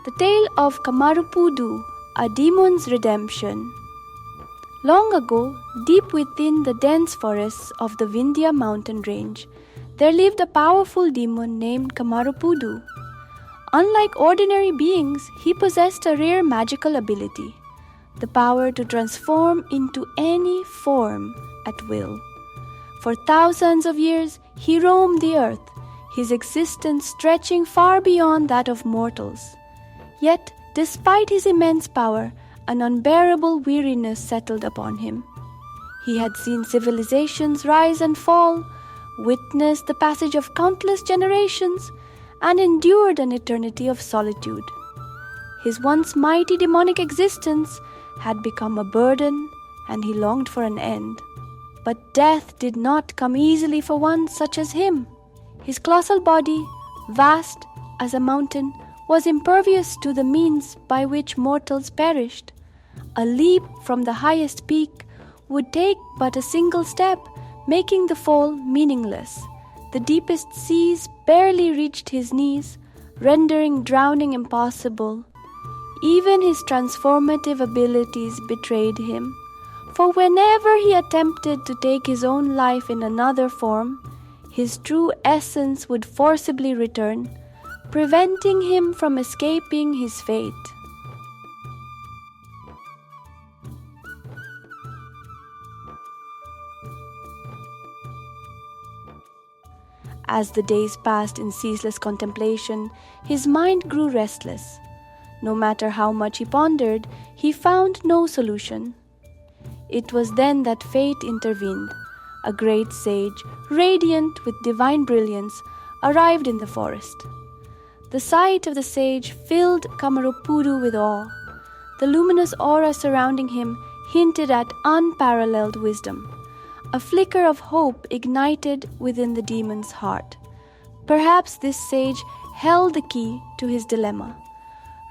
The Tale of Kamarupa, a demon's redemption. Long ago, deep within the dense forests of the Vindhya mountain range, there lived a powerful demon named Kamarupa. Unlike ordinary beings, he possessed a rare magical ability, the power to transform into any form at will. For thousands of years, he roamed the earth, his existence stretching far beyond that of mortals. Yet, despite his immense power, an unbearable weariness settled upon him. He had seen civilizations rise and fall, witnessed the passage of countless generations, and endured an eternity of solitude. His once mighty demonic existence had become a burden, and he longed for an end. But death did not come easily for one such as him. His colossal body, vast as a mountain, was impervious to the means by which mortals perished. A leap from the highest peak would take but a single step, making the fall meaningless. The deepest seas barely reached his knees, rendering drowning impossible. Even his transformative abilities betrayed him, for whenever he attempted to take his own life in another form, his true essence would forcibly return, preventing him from escaping his fate. As the days passed in ceaseless contemplation, his mind grew restless. No matter how much he pondered, he found no solution. It was then that fate intervened. A great sage, radiant with divine brilliance, arrived in the forest. The sight of the sage filled Kamarupa with awe. The luminous aura surrounding him hinted at unparalleled wisdom. A flicker of hope ignited within the demon's heart. Perhaps this sage held the key to his dilemma.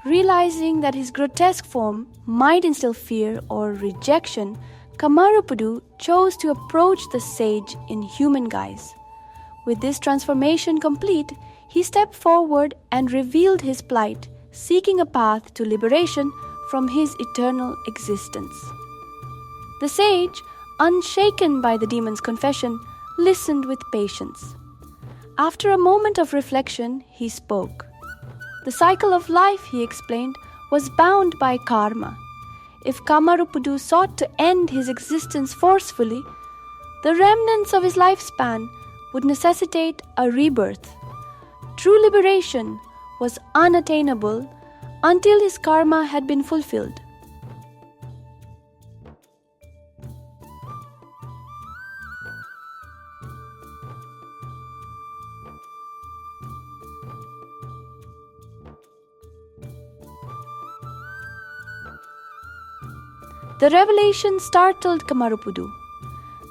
Realizing that his grotesque form might instill fear or rejection, Kamarupa chose to approach the sage in human guise. With this transformation complete, he stepped forward and revealed his plight, seeking a path to liberation from his eternal existence. The sage, unshaken by the demon's confession, listened with patience. After a moment of reflection, he spoke. The cycle of life, he explained, was bound by karma. If Kamarupa sought to end his existence forcefully, the remnants of his lifespan would necessitate a rebirth. True liberation was unattainable until his karma had been fulfilled. The revelation startled Kamarupa.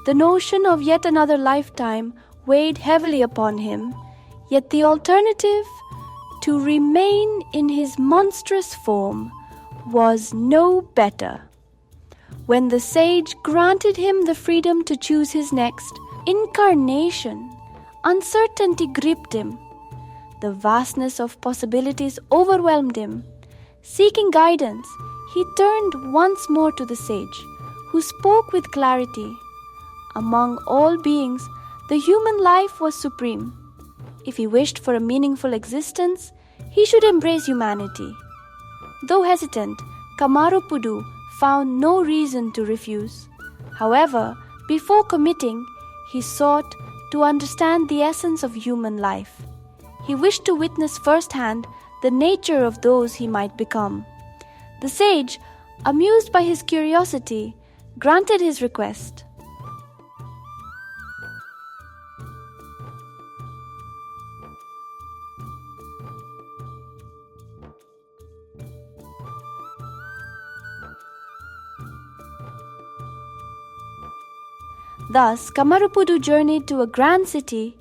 The notion of yet another lifetime weighed heavily upon him, yet the alternative, to remain in his monstrous form, was no better. When the sage granted him the freedom to choose his next incarnation, uncertainty gripped him. The vastness of possibilities overwhelmed him. Seeking guidance, he turned once more to the sage, who spoke with clarity. Among all beings, the human life was supreme. If he wished for a meaningful existence, he should embrace humanity. Though hesitant, Kamarupa found no reason to refuse. However, before committing, he sought to understand the essence of human life. He wished to witness firsthand the nature of those he might become. The sage, amused by his curiosity, granted his request. Thus, Kamarupa journeyed to a grand city,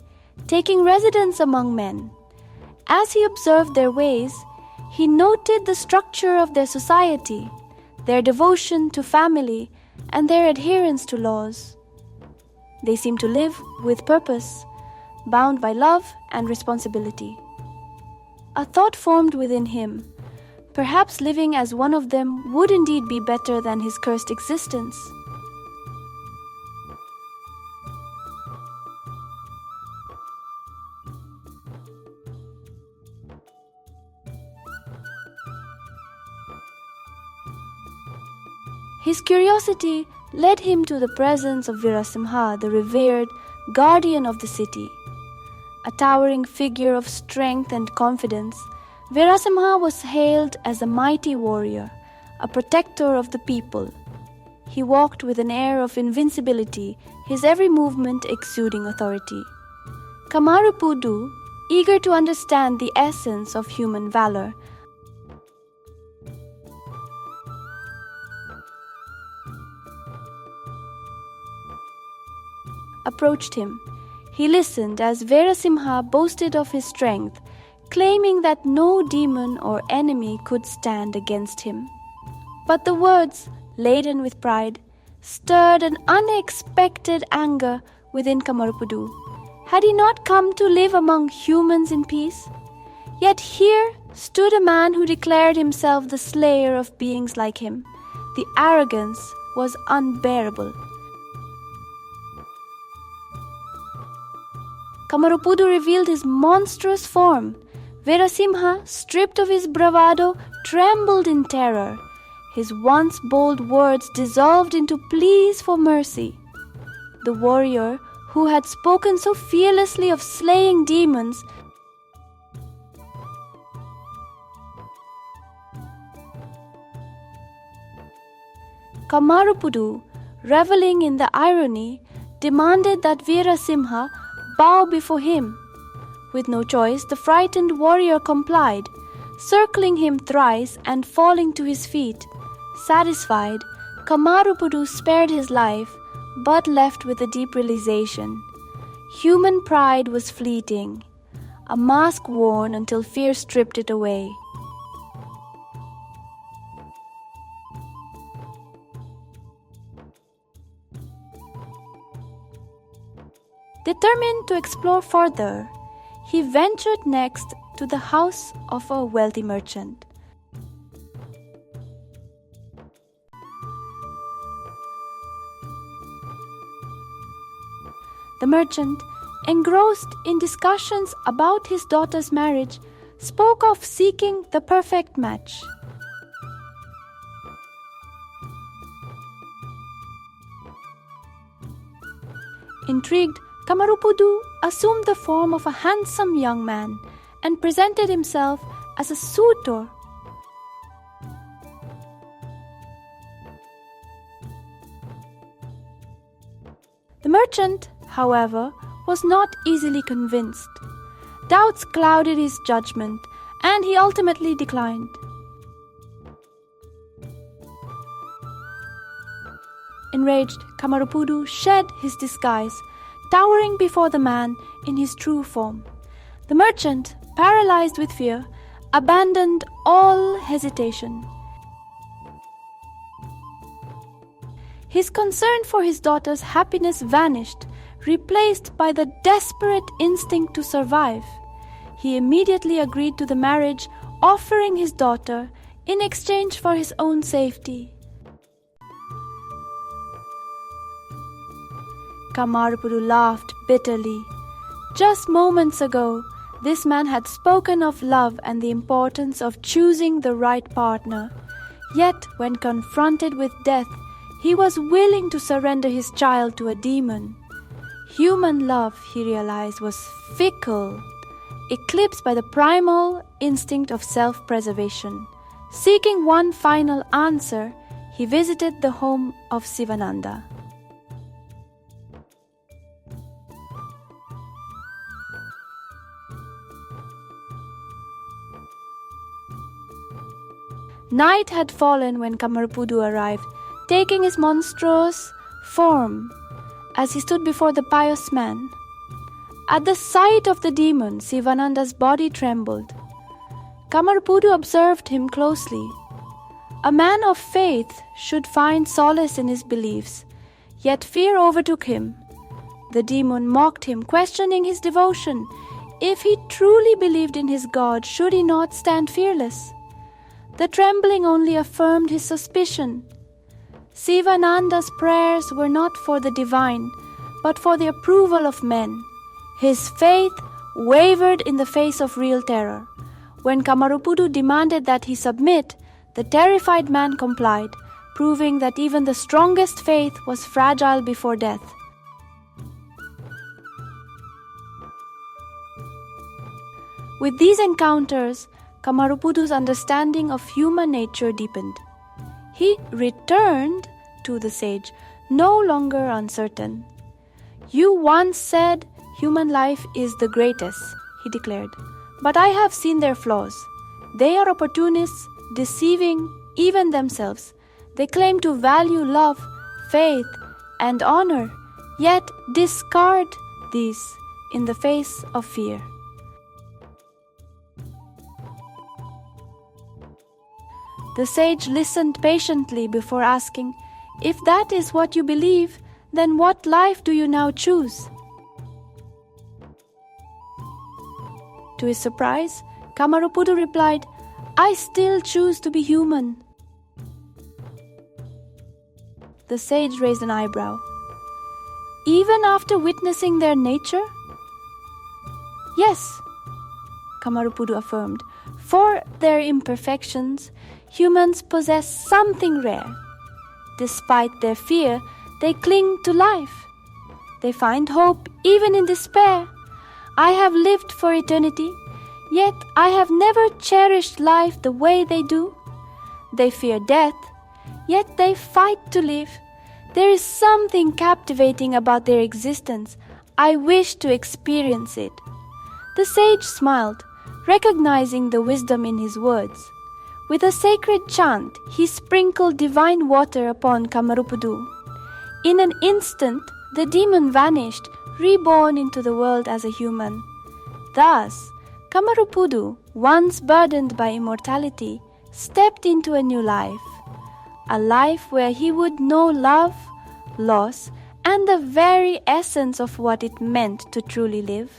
taking residence among men. As he observed their ways, he noted the structure of their society, their devotion to family, and their adherence to laws. They seemed to live with purpose, bound by love and responsibility. A thought formed within him. perhaps living as one of them would indeed be better than his cursed existence. His curiosity led him to the presence of Virasimha, the revered guardian of the city. A towering figure of strength and confidence, Virasimha was hailed as a mighty warrior, a protector of the people. He walked with an air of invincibility, his every movement exuding authority. Kamarupudu, eager to understand the essence of human valor, approached him. He listened as Virasimha boasted of his strength, claiming that no demon or enemy could stand against him. But the words, laden with pride, stirred an unexpected anger within Kamarupudu. Had he not come to live among humans in peace? Yet here stood a man who declared himself the slayer of beings like him. The arrogance was unbearable. Kamarupudu revealed his monstrous form. Virasimha, stripped of his bravado, trembled in terror. His once bold words dissolved into pleas for mercy. The warrior, who had spoken so fearlessly of slaying demons, Kamarupudu, reveling in the irony, demanded that Virasimha bow before him. With no choice, the frightened warrior complied, circling him thrice and falling to his feet. Satisfied, Kamarupudu spared his life, but left with a deep realization. Human pride was fleeting, a mask worn until fear stripped it away. Determined to explore further, he ventured next to the house of a wealthy merchant. The merchant, engrossed in discussions about his daughter's marriage, spoke of seeking the perfect match. Intrigued, Kamarupudu assumed the form of a handsome young man and presented himself as a suitor. The merchant, however, was not easily convinced. Doubts clouded his judgment, and he ultimately declined. Enraged, Kamarupudu shed his disguise, towering before the man in his true form. The merchant, paralyzed with fear, abandoned all hesitation. His concern for his daughter's happiness vanished, replaced by the desperate instinct to survive. He immediately agreed to the marriage, offering his daughter in exchange for his own safety. Kamarupudu laughed bitterly. Just moments ago, this man had spoken of love and the importance of choosing the right partner. Yet, when confronted with death, he was willing to surrender his child to a demon. Human love, he realized, was fickle, eclipsed by the primal instinct of self-preservation. Seeking one final answer, he visited the home of Sivananda. Night had fallen when Kamarupudu arrived, taking his monstrous form as he stood before the pious man. At the sight of the demon, Sivananda's body trembled. Kamarupudu observed him closely. A man of faith should find solace in his beliefs, yet fear overtook him. The demon mocked him, questioning his devotion. If he truly believed in his God, should he not stand fearless? The trembling only affirmed his suspicion. Sivananda's prayers were not for the divine, but for the approval of men. His faith wavered in the face of real terror. When Kamarupudu demanded that he submit, the terrified man complied, proving that even the strongest faith was fragile before death. With these encounters, Kamarupudu's understanding of human nature deepened. He returned to the sage, no longer uncertain. "You once said human life is the greatest," he declared, "but I have seen their flaws. They are opportunists, deceiving even themselves. They claim to value love, faith, and honor, yet discard these in the face of fear." The sage listened patiently before asking, "If that is what you believe, then what life do you now choose?" To his surprise, Kamarupudu replied, "I still choose to be human." The sage raised an eyebrow. "Even after witnessing their nature?" "Yes," Kamarupudu affirmed. "For their imperfections, humans possess something rare. Despite their fear, they cling to life. They find hope even in despair. I have lived for eternity, yet I have never cherished life the way they do. They fear death, yet they fight to live. There is something captivating about their existence. I wish to experience it." The sage smiled, recognizing the wisdom in his words. With a sacred chant, he sprinkled divine water upon Kamarupudu. In an instant, the demon vanished, reborn into the world as a human. Thus, Kamarupudu, once burdened by immortality, stepped into a new life. A life where he would know love, loss, and the very essence of what it meant to truly live.